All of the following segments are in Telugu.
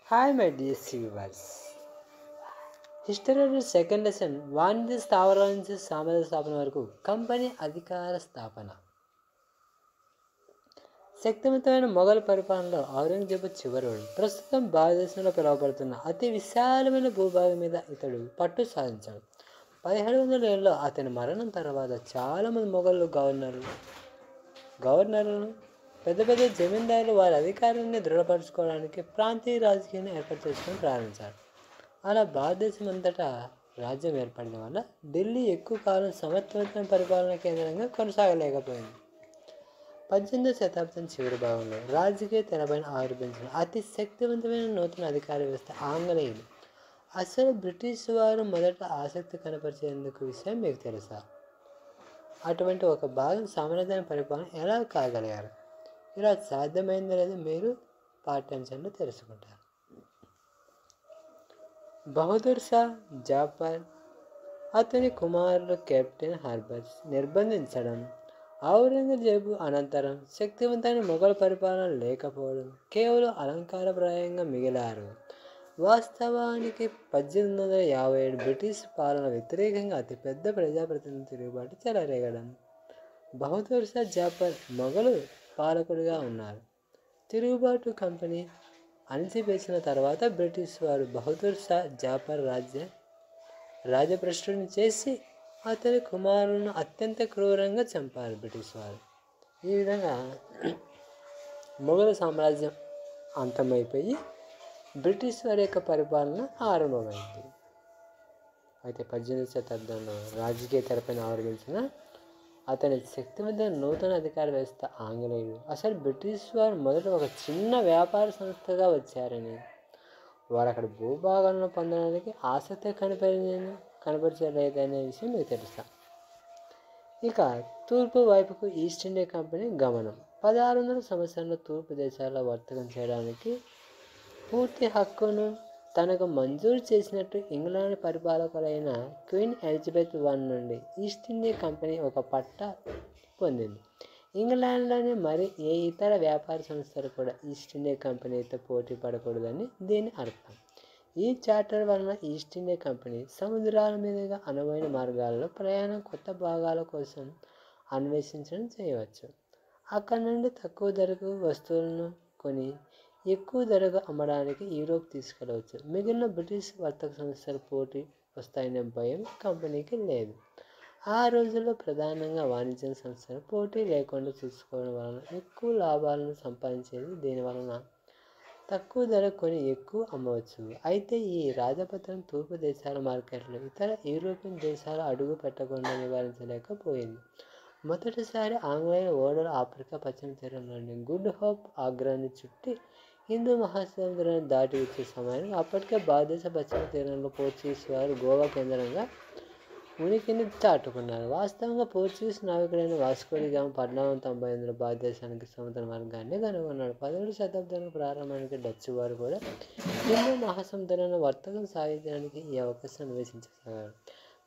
Hi, my dear viewers. History second lesson వాణిజ్య స్థావరాల నుంచి సామ్రాజ్య స్థాపన వరకు కంపెనీ అధికార స్థాపన. శక్తివంతమైన మొఘల్ పరిపాలనలో ఔరంగజేబు చివరోడు. ప్రస్తుతం భారతదేశంలో పిలువబడుతున్న అతి విశాలమైన భూభాగం మీద ఇతడు పట్టు సాధించాడు. 1700 అతని మరణం తర్వాత చాలామంది మొఘలు గవర్నర్లను పెద్ద పెద్ద జమీందారులు వారి అధికారాన్ని దృఢపరచుకోవడానికి ప్రాంతీయ రాజకీయాన్ని ఏర్పాటు చేసుకొని ప్రారంభించారు. అలా భారతదేశం అంతటా రాజ్యం ఏర్పడడం వల్ల ఢిల్లీ ఎక్కువ కాలం సమర్థవంతమైన పరిపాలనా కేంద్రంగా కొనసాగలేకపోయింది. 18వ శతాబ్దం చివరి భాగంలో రాజకీయ తెరపైన ఆవిర్భవించిన అతి శక్తివంతమైన నూతన అధికార వ్యవస్థ ఆంగ్లేయులు. అసలు బ్రిటిష్ వారు మొదట ఆసక్తి కనపరిచేందుకు విషయం మీకు తెలుసా? అటువంటి ఒక భాగం సామ్రాజ్యాన్ని పరిపాలన ఎలా కాగలిగారు? ఇలా సాధ్యమైందో లేదో మీరు పాఠ్యాంశంలో తెలుసుకుంటారు. బహదూర్ షా జాఫర్, అతని కుమారులు కెప్టెన్ హార్బర్స్ నిర్బంధించడం, ఔరంగజేబు అనంతరం శక్తివంతమైన మొఘల్ పరిపాలన లేకపోవడం, కేవలం అలంకారప్రాయంగా మిగిలారు. వాస్తవానికి 1857 బ్రిటిష్ పాలన వ్యతిరేకంగా అతిపెద్ద ప్రజాప్రతినిధి తిరుగుబాటు చెలరేగడం. బహదూర్ షా జాఫర్ మొఘలు పాలకుడిగా ఉన్నారు. తిరుగుబాటు కంపెనీ అణిచివేసిన తర్వాత బ్రిటిష్ వారు బహదూర్ షా జాఫర్ రాజభ్రష్టుని చేసి అతని కుమారులను అత్యంత క్రూరంగా చంపారు బ్రిటిష్ వారు. ఈ విధంగా మొఘల్ సామ్రాజ్యం అంతమైపోయి బ్రిటిష్ వారి యొక్క పరిపాలన ఆరంభమైంది. అయితే 18వ శతాబ్దంలో రాజకీయ తెరపైన ఆవిర్భవించిన అతని శక్తివంతమైన నూతన అధికార వ్యవస్థ ఆంగ్లేయులు. అసలు బ్రిటిష్ వారు మొదట ఒక చిన్న వ్యాపార సంస్థగా వచ్చారని, వారు అక్కడ భూభాగాలను పొందడానికి ఆసక్తి కనపరచలేదనే విషయం మీకు తెలుసా? ఇక తూర్పు వైపుకు ఈస్ట్ ఇండియా కంపెనీ గమనం. 1600 సంవత్సరంలో తూర్పు దేశాల్లో వర్తకం చేయడానికి పూర్తి హక్కును తనకు మంజూరు చేసినట్టు ఇంగ్లాండ్ పరిపాలకులైన క్వీన్ ఎలిజబెత్ I నుండి ఈస్ట్ ఇండియా కంపెనీ ఒక పట్టా పొందింది. ఇంగ్లాండ్లోని మరి ఏ ఇతర వ్యాపార సంస్థలు కూడా ఈస్ట్ ఇండియా కంపెనీతో పోటీ పడకూడదని దీని అర్థం. ఈ చార్టర్ వలన ఈస్ట్ ఇండియా కంపెనీ సముద్రాల మీదుగా అనువైన మార్గాల్లో ప్రయాణం, కొత్త భాగాల కోసం అన్వేషించడం చేయవచ్చు. అక్కడ నుండి తక్కువ ధరకు వస్తువులను కొని ఎక్కువ ధరకు అమ్మడానికి యూరోప్ తీసుకెళ్ళవచ్చు. మిగిలిన బ్రిటిష్ వర్తక సంస్థలు పోటీ వస్తాయనే భయం కంపెనీకి లేదు. ఆ రోజుల్లో ప్రధానంగా వాణిజ్య సంస్థలు పోటీ లేకుండా చూసుకోవడం వలన ఎక్కువ లాభాలను సంపాదించేది. దీనివలన తక్కువ ధర కొని ఎక్కువ అమ్మవచ్చు. అయితే ఈ రాజపత్రం తూర్పు దేశాల మార్కెట్లో ఇతర యూరోపియన్ దేశాలు అడుగు పెట్టకుండా నివారించలేకపోయింది. మొదటిసారి ఆంగ్లేయ ఓడలు ఆఫ్రికా పశ్చిమ తీరంలోని గుడ్ హోప్ ఆగ్రాని చుట్టి హిందూ మహాసముద్రాన్ని దాటి వచ్చే సమయానికి అప్పటికే భారతదేశ పశ్చిమ తీరంలో పోర్చుగీస్ వారు గోవా కేంద్రంగా ఉనికిని చాటుకున్నారు. వాస్తవంగా పోర్చుగీస్ నావికుడైన వాస్కో డి గామా 1498లో భారతదేశానికి సముద్ర మార్గాన్ని కనుగొన్నాడు. 17వ శతాబ్దానికి ప్రారంభానికి డచ్ వారు కూడా హిందూ మహాసముద్రంలో వర్తకం సాగించడానికి ఈ అవకాశాన్ని అన్వేషించసాగారు.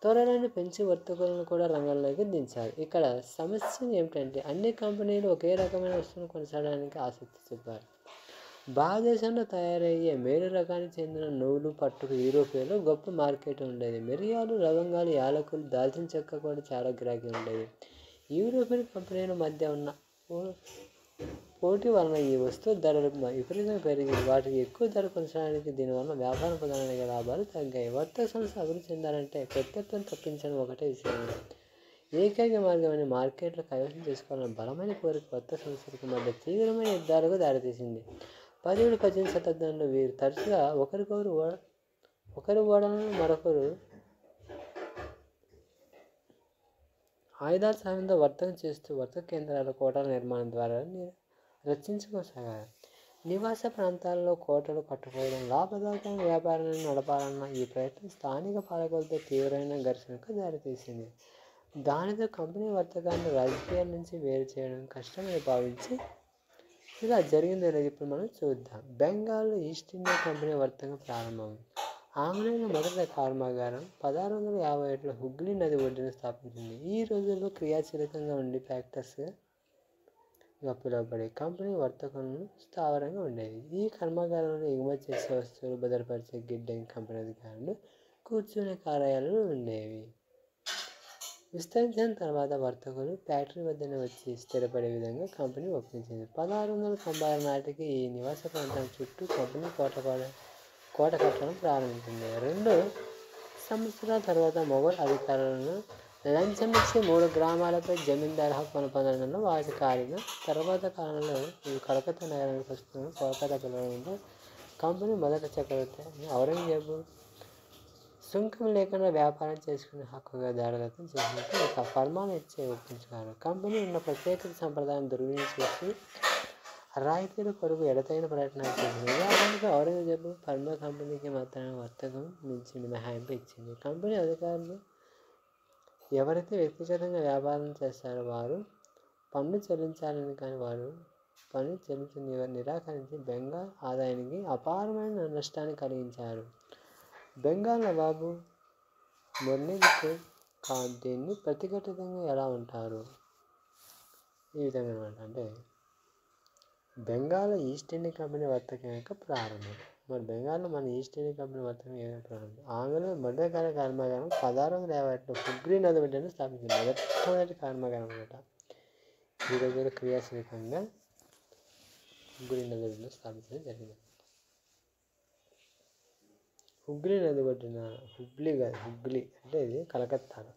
త్వరలోనే పెంచి వర్తకులను కూడా రంగంలోకి దించారు. ఇక్కడ సమస్య ఏమిటంటే అన్ని కంపెనీలు ఒకే రకమైన వస్తువును కొనసాగడానికి ఆసక్తి చూపారు. భారతదేశంలో తయారయ్యే మేలు రకానికి చెందిన నువ్వులు, పట్టుకు యూరోపియాలో గొప్ప మార్కెట్ ఉండేది. మిరియాలు, లవంగాలు, యాలకులు, దాల్చిన చెక్క కూడా చాలా గిరాకీ ఉండేది. యూరోపియన్ కంపెనీల మధ్య ఉన్న పోటీ వలన ఈ వస్తువుల ధరలు విపరీతంగా పెరిగి వాటికి ఎక్కువ ధర కొనసాగడానికి దీనివల్ల వ్యాపార ప్రధానంగా లాభాలు తగ్గాయి. వర్తక సంస్థ అభివృద్ధి చెందాలంటే ప్రత్యర్థులను తప్పించడం ఒకటే విషయం. ఏకైక మార్గమైన మార్కెట్లు కైవసం చేసుకోవాలని బలమైన కోరిక వర్తక సంస్థలకు మధ్య తీవ్రమైన యుద్ధాలకు దారితీసింది. 17-18 శతాబ్దంలో వీరు తరచుగా ఒకరి ఓడలను మరొకరు ఆయుధాల సహాయంతో వర్తకం చేస్తూ వర్తక కేంద్రాల కోటల నిర్మాణం ద్వారా రక్షించుకోసాగారు. నివాస ప్రాంతాల్లో కోటలు కట్టుకోవడం, లాభదాయకమైన వ్యాపారాన్ని నడపాలన్న ఈ ప్రయత్నం స్థానిక పాలకులతో తీవ్రమైన ఘర్షణకు దారితీసింది. దానితో కంపెనీ వర్తకాన్ని రాజకీయాల నుంచి వేరు చేయడం కష్టమని భావించి ఇలా జరిగిందో లేదు ఇప్పుడు మనం చూద్దాం. బెంగాల్లో ఈస్ట్ ఇండియా కంపెనీ వర్తకం ప్రారంభం. ఆంగ్లేయుల మొదటి కర్మాగారం 1651లో హుగ్లీ నది ఒడ్డున స్థాపించింది. ఈ రోజుల్లో క్రియాశీలకంగా ఉండి ఫ్యాక్టరీస్ పిలువబడే కంపెనీ వర్తకులను స్థావరంగా ఉండేది. ఈ కర్మాగారంలో ఎగుమతి చేసే వస్తువులు భద్రపరిచే గిడ్డంగి కంపెనీ అధికారులు కూర్చునే కార్యాలయాలు ఉండేవి. విస్తరించిన తర్వాత వర్తకులు ఫ్యాక్టరీ వద్దనే వచ్చి స్థిరపడే విధంగా కంపెనీ ఒప్పించింది. 1696 నాటికి ఈ నివాస ప్రాంతం చుట్టూ కంపెనీ కోట కట్టడం ప్రారంభించింది. 2 సంవత్సరాల తర్వాత మొఘల్ అధికారులను లంచం ఇచ్చి 3 గ్రామాలపై జమీందారు హక్కును పొందడంలో వాటి కాలిన తర్వాత కాలంలో ఈ కలకత్తా నగరానికి ప్రస్తుతం కోల్కతా పిలవడంతో కంపెనీ మొదట చక్రవర్తి ఔరంగజేబు సుంకం లేకుండా వ్యాపారం చేసుకునే హక్కుగా దాడులతో చేసినట్టు ఒక ఫర్మాను ఇచ్చి ఒప్పించారు. కంపెనీ ఉన్న ప్రత్యేక సంప్రదాయం దుర్వినియోగం చేసి రాయితీల కొరకు ఎడతైన ప్రయత్నాలు చేసింది. ఉదాహరణకు ఔరంగజేబు ఫర్మా కంపెనీకి మాత్రమే వర్తకం నుంచి మినహాయింపు ఇచ్చింది. కంపెనీ అధికారులు ఎవరైతే వ్యక్తిగతంగా వ్యాపారం చేస్తారో వారు పన్ను చెల్లించాలని, కానీ వారు పన్ను చెల్లించి నిరాకరించి బెంగాల్ ఆదాయానికి అపారమైన నష్టాన్ని కలిగించారు. బెంగాల్ నవాబు మొర్నిక్ ఖాన్ దీన్ని ప్రతిఘటితంగా ఎలా ఉంటారు ఈ విధంగా అనమాట. అంటే బెంగాల్ ఈస్ట్ ఇండియా కంపెనీ వర్తకం యొక్క ప్రారంభం. మరి బెంగాల్లో మన ఈస్ట్ ఇండియా కంపెనీ వర్తకం ఏమైనా ప్రారంభం. ఆంగ్ల మొదటికాల కర్మాగారం 1651 హుగ్లీ నది ఒడ్డున స్థాపించింది. మొదటి కర్మాగారం అనమాట. ఈ దగ్గర క్రియాశీలకంగా హుగ్లీ నది ఒడ్డున స్థాపించడం జరిగింది. హుగ్లీ నది ఒడ్డున హుగ్లీ అంటే ఇది కలకత్తాలో.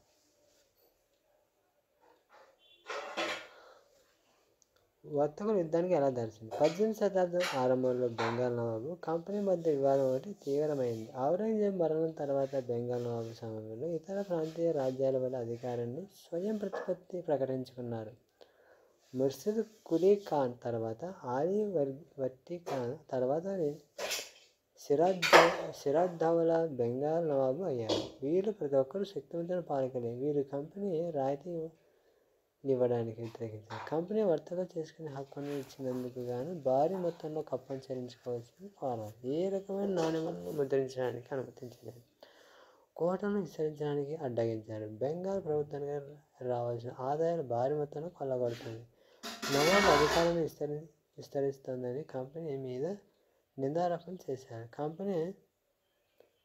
వర్తకుల యుద్ధానికి ఎలా దారిచింది. 18వ శతాబ్దం ఆరంభంలో బెంగాల్ నవాబు కంపెనీ మధ్య వివాదం ఒకటి తీవ్రమైంది. ఔరంగజేబు మరణం తర్వాత బెంగాల్ నవాబు సమయంలో ఇతర ప్రాంతీయ రాజ్యాల వల్ల అధికారాన్ని స్వయం ప్రతిపత్తి ప్రకటించుకున్నారు. ముర్షిద్ కులీ ఖాన్ తర్వాత ఆలీ వర్దీ ఖాన్ తర్వాత సిరాజ్దౌలా బెంగాల్ నవాబు అయ్యారు. వీరు ప్రతి ఒక్కరూ శక్తివంతుల పాలకులే. వీరు కంపెనీ రాయితీ ఇవ్వడానికి వ్యతిరేకించారు. కంపెనీ వర్తకం చేసుకునే హక్కును ఇచ్చినందుకు గాను భారీ మొత్తంలో కప్పం చెల్లించుకోవాల్సింది కోరారు. ఏ రకమైన నాణ్యములను ముద్రించడానికి అనుమతించలేదు. కోటను విస్తరించడానికి అడ్డగించారు. బెంగాల్ ప్రభుత్వానికి రావాల్సిన ఆదాయాలు భారీ మొత్తంలో కొల్లగొడుతుంది. నవాబు అధికారాన్ని విస్తరిస్తోందని కంపెనీ మీద నిందారోపణ చేశారు. కంపెనీ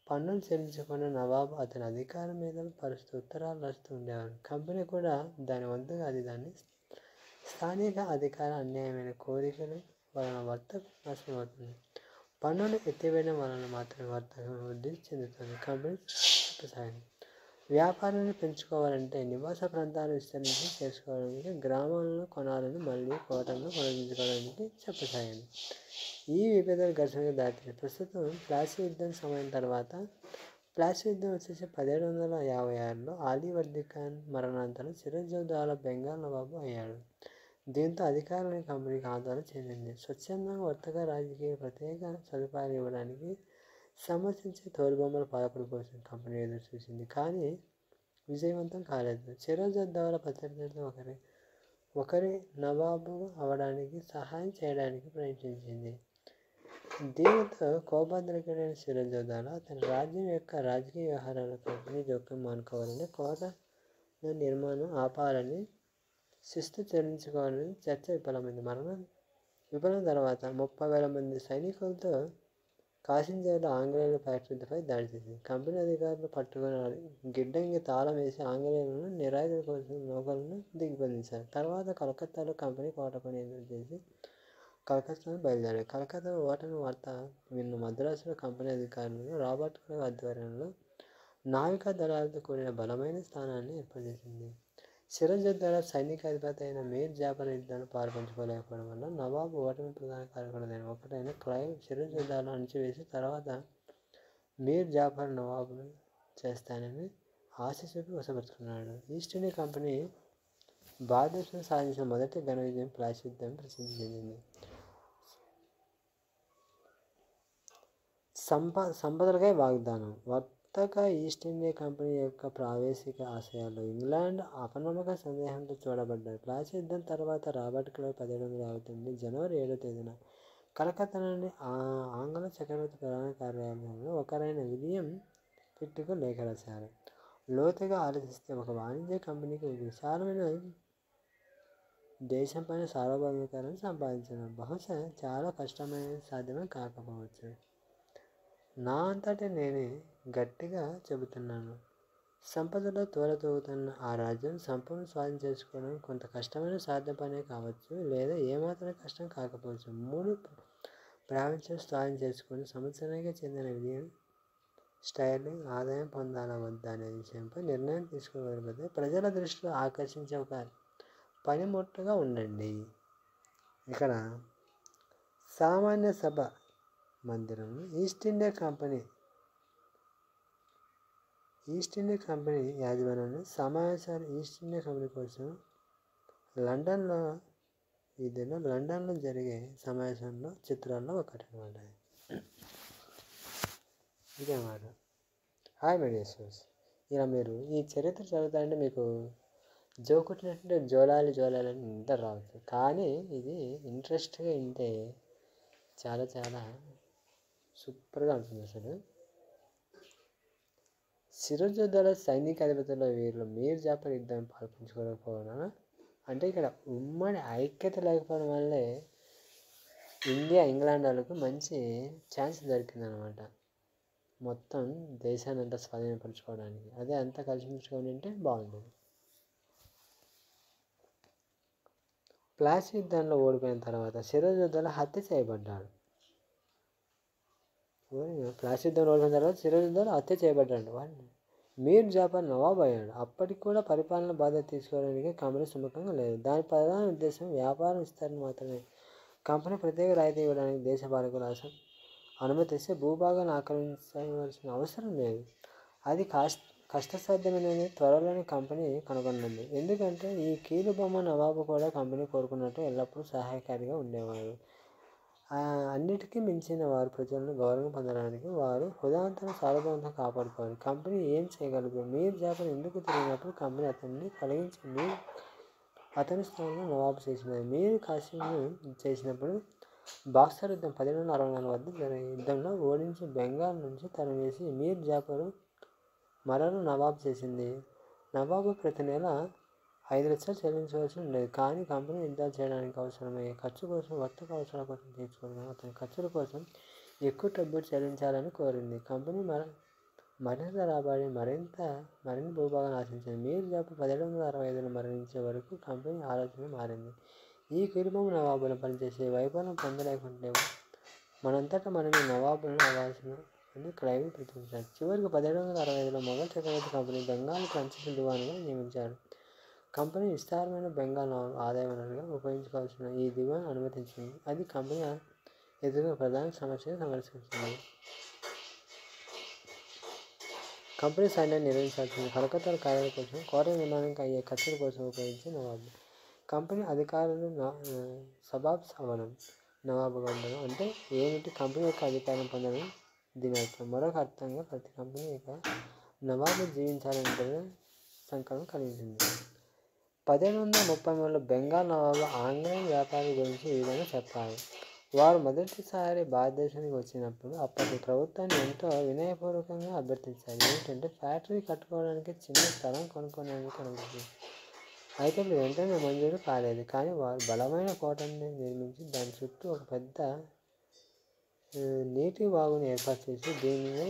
పన్నులు చెల్లించకుండా నవాబు అతని అధికారం మీద పరుస్తూ ఉత్తరాలు రాస్తూ ఉండేవారు. కంపెనీ కూడా దాని వంతుగా దాని స్థానిక అధికార అన్యాయమైన కోరికల వలన వర్తకం నాశనమవుతుంది. పన్నులు ఎత్తివేయడం వలన మాత్రమే వర్తకం వృద్ధి చెందుతుంది. కంపెనీ చెప్పసాగింది. వ్యాపారాన్ని పెంచుకోవాలంటే నివాస ప్రాంతాలు విస్తరించి చేసుకోవడానికి గ్రామాలను కొనాలని, మళ్ళీ కోటలను పునరుద్ధరించుకోవడానికి చెప్పసాగింది. ఈ విభేదాలు ఘర్షణకు దారితీసాయి. ప్రస్తుతం ప్లాసీ యుద్ధం సమయం తర్వాత ప్లాసీ యుద్ధం వచ్చేసి 1756లో ఆలీ వర్దీ ఖాన్ మరణానంతరం సిరాజ్దౌలా బెంగాల్ నవాబు అయ్యాడు. దీంతో అధికారాన్ని కంపెనీకి ఆందోళన చెందింది. స్వచ్ఛందంగా వర్తక రాజకీయ ప్రత్యేక సదుపాయాలు ఇవ్వడానికి సమర్థించే తోలుబొమ్మల పాలకుల కోసం కంపెనీ ఎదురు చూసింది, కానీ విజయవంతం కాలేదు. సిరాజ్దౌలా ప్రత్యర్థులతో ఒకరి నవాబు అవడానికి సహాయం చేయడానికి ప్రయత్నించింది. దీనితో కోపోద్రిక్తుడైన సిరాజ్దౌలా తన రాజ్యం యొక్క రాజకీయ వ్యవహారాల కంపెనీ జోక్యం మానుకోవాలని, కోట నిర్మాణం ఆపాలని, శిస్తు చెల్లించుకోవాలని చర్చ విఫలమైంది. విఫలం తర్వాత 30,000 మంది సైనికులతో కాసింజర్లో ఆంగ్లేయుల ఫ్యాక్టరీపై దాడి చేసింది. కంపెనీ అధికారులు పట్టుకుని గిడ్డంగి తాళం వేసి ఆంగ్లేయులను నిరాయుధుల కోసం నౌకలను దిగ్బంధించారు. తర్వాత కలకత్తాలో కంపెనీ కోటపైన ఎదురు చేసి కలకత్తాను బయలుదేరారు. కలకత్తా ఓటమి వార్త విన్న మద్రాసులో కంపెనీ అధికారులు రాబర్ట్ క్లైవ్ ఆధ్వర్యంలో నావికా దళాలతో కూడిన బలమైన స్థానాన్ని ఏర్పాటు చేసింది. సిరాజ్దౌలా సైనికాధిపతి అయిన మీర్ జాఫర్ యుద్ధాన్ని పాల్పంచుకోలేకపోవడం వల్ల నవాబు ఓటమి ప్రధాన కారకులైన ఒకటైన క్లైవ్ సిరాజ్దౌలాను అణచివేసి తర్వాత మీర్ జాఫర్ నవాబును చేస్తానని ఆశ చూపి వశపరుచుకున్నాడు. ఈస్ట్ ఇండియా కంపెనీ భారతదేశంలో సాధించిన మొదటి ఘన విజయం ప్లాసీ యుద్ధం ప్రసిద్ధి చెందింది. సంపదలకై వాగ్దానం. వర్తక ఈస్ట్ ఇండియా కంపెనీ యొక్క ప్రాదేశిక ఆశయాల్లో ఇంగ్లాండ్ అపనమ్మక సందేహంతో చూడబడ్డాయి. ప్లాసీ యుద్ధం తర్వాత రాబర్ట్ క్లైవ్ 1759 జనవరి 7వ తేదీన కలకత్తా నుండి ఆంగ్ల చక్రవర్తి ప్రధాన కార్యాలయంలో ఒకరైన విలియం పిట్కు లేఖ రాశారు. లోతుగా ఆలోచిస్తే ఒక వాణిజ్య కంపెనీకి విశాలమైన దేశం పైన సార్వభౌమికతను సంపాదించడం బహుశా చాలా కష్టమైన సాధ్యమే కాకపోవచ్చు. నా అంతటా నేనే గట్టిగా చెబుతున్నాను. సంపదలో తోలతూగుతున్న ఆ రాజ్యం సంపూర్ణ స్వాధీనం చేసుకోవడం కొంత కష్టమైన సాధ్య పనే కావచ్చు, లేదా ఏమాత్రం కష్టం కాకపోవచ్చు. 3 ప్రావిన్సులు స్వాధీనం చేసుకుని సంవత్సరానికి చెందిన విజయం స్టైర్లింగ్ ఆదాయం పొందాలా వద్దా అనే విషయంపై నిర్ణయం తీసుకోగలిగితే ప్రజల దృష్టిలో ఆకర్షించే ఒక పనిముట్టుగా ఉండండి. ఇక్కడ సామాన్య సభ మందిరం ఈస్ట్ ఇండియా కంపెనీ యాజమాన్యాన్ని సమావేశాలు ఈస్ట్ ఇండియా కంపెనీ కోసం లండన్లో జరిగే సమావేశంలో చిత్రాల్లో ఒకటి అన్నమాట. ఇదేమాట. హాయ్ మెడియేషన్స్. ఇలా మీరు ఈ చరిత్ర చదువుతారంటే మీకు జోకుట్టినట్టు జోలాలి అని నిద్ర రావచ్చు, కానీ ఇది ఇంట్రెస్ట్గా వింటే చాలా చాలా సూపర్గా ఉంటుంది. అసలు సిరాజుద్దౌలా సైనిక అధిపతుల వీరులు మీర్ జాఫర్ యుద్ధం పాల్పంచుకోకపోవడం అంటే ఇక్కడ ఉమ్మడి ఐక్యత లేకపోవడం వల్లే ఇండియా ఇంగ్లాండ్ వాళ్ళకు మంచి ఛాన్స్ దొరికిందనమాట. మొత్తం దేశాన్ని అంతా స్వాధీనపరచుకోవడానికి. అదే అంతా కలిసిమెలిసిగా ఉంటే బాగుంటుంది. ప్లాసీ యుద్ధంలో ఓడిపోయిన తర్వాత సిరాజుద్దౌలా హత్య చేయబడ్డాడు. ప్లాసీ యుద్ధంలో ఓడిపోయిన తర్వాత సిరాజుద్దౌలా హత్య చేయబడ్డాడు. మీర్ జాఫర్ నవాబ్ అయ్యాడు. అప్పటికి కూడా పరిపాలన బాధ్యత తీసుకోవడానికి కంపెనీ సుముఖంగా లేదు. దాని ప్రధాన ఉద్దేశం వ్యాపార విస్తరణ మాత్రమే. కంపెనీ ప్రత్యేక రాయితీ ఇవ్వడానికి దేశ పాలకులు అనుమతిస్తే భూభాగాన్ని ఆక్రమించవలసిన అవసరం లేదు. అది కష్టసాధ్యమైనది త్వరలోనే కంపెనీ కనుగొన్నది. ఎందుకంటే ఈ కీలుబొమ్మ నవాబు కూడా కంపెనీ కోరుకున్నట్టు ఎల్లప్పుడూ సహాయకారిగా ఉండేవారు. అన్నిటికీ మించిన వారు ప్రజలను గౌరవం పొందడానికి వారు హృదయంతో సార్వభౌమంతో కాపాడుకోవాలి. కంపెనీ ఏం చేయగలదు? మీర్ జాఫర్ ఎందుకు తిరిగినప్పుడు కంపెనీ అతన్ని తొలగించి అతని స్థానంలో నవాబు చేసినది. మీర్ కాసింను చేసినప్పుడు బాక్సర్ యుద్ధం 1764 వద్ద జరిగే యుద్ధంలో ఓడించి బెంగాల్ నుంచి తరిమేసి మీర్ జాఫర్ మరను నవాబు చేసింది. నవాబు ప్రతి నెల 5 లక్షలు చెల్లించవలసి ఉండేది. కానీ కంపెనీ యుద్ధాలు చేయడానికి అవసరమయ్యే ఖర్చు కోసం వర్తక అవసరాల కోసం తీర్చుకోవడం అతని ఖర్చుల కోసం ఎక్కువ డబ్బు చెల్లించాలని కోరింది. కంపెనీ మరింత రాబడి మరిన్ని భూభాగాన్ని ఆశించింది. మీర్ జాఫర్ 1765లో మరణించే వరకు కంపెనీ ఆలోచన మారింది. ఈ కీలుబొమ్మ నవాబులు పనిచేసే వైఫల్యం పొందలేకుంటే మనంతటా మనమే నవాబులను అవ్వాల్సిన అని క్లైవ్ ప్రకటించారు. చివరికి 1765లో మొఘల్ చక్రవర్తి కంపెనీ బెంగాల్ ఫ్రాంచైజీ దివాన్గా నియమించారు. కంపెనీ విస్తారమైన బెంగాల్ ఆదాయ వనరుగా ఉపయోగించుకోవాల్సిన ఈ దివాన్ అనుమతించింది. అది కంపెనీ ఎదుర్కొన్న ప్రధాన సమస్యను సమర్శించింది. కంపెనీ సైన్యాన్ని నిర్వహించాల్సింది కలకత్తాలో కార్యాలయం కోసం కోట నిర్మాణానికి అయ్యే ఖర్చుల కోసం ఉపయోగించే నవాబు. కంపెనీ అధికారులు సబాబ్స్ అవ్వడం, నవాబుగా ఉండడం అంటే ఏమిటి? కంపెనీ యొక్క అధికారం పొందడం దీని అర్థం. మరొక అర్థంగా ప్రతి కంపెనీ యొక్క నవాబు జీవించాలనే సంకల్పం కలిగించింది. 1733లో బెంగాల్ నవాబు ఆంగ్లేయ వ్యాపారుల గురించి ఈ విధంగా చెప్పారు. వారు మొదటిసారి భారతదేశానికి వచ్చినప్పుడు అప్పటి ప్రభుత్వాన్ని ఎంతో వినయపూర్వకంగా అభ్యర్థించారు. ఏంటంటే ఫ్యాక్టరీ కట్టుకోవడానికి చిన్న స్థలం కొనుక్కోవడానికి అనుకుంది. అయితే ఇప్పుడు వెంటనే మంజూరు కాలేదు. కానీ వారు బలమైన కోటని నిర్మించి దాని చుట్టూ ఒక పెద్ద నీటి వాగుని ఏర్పాటు చేసి దీనిని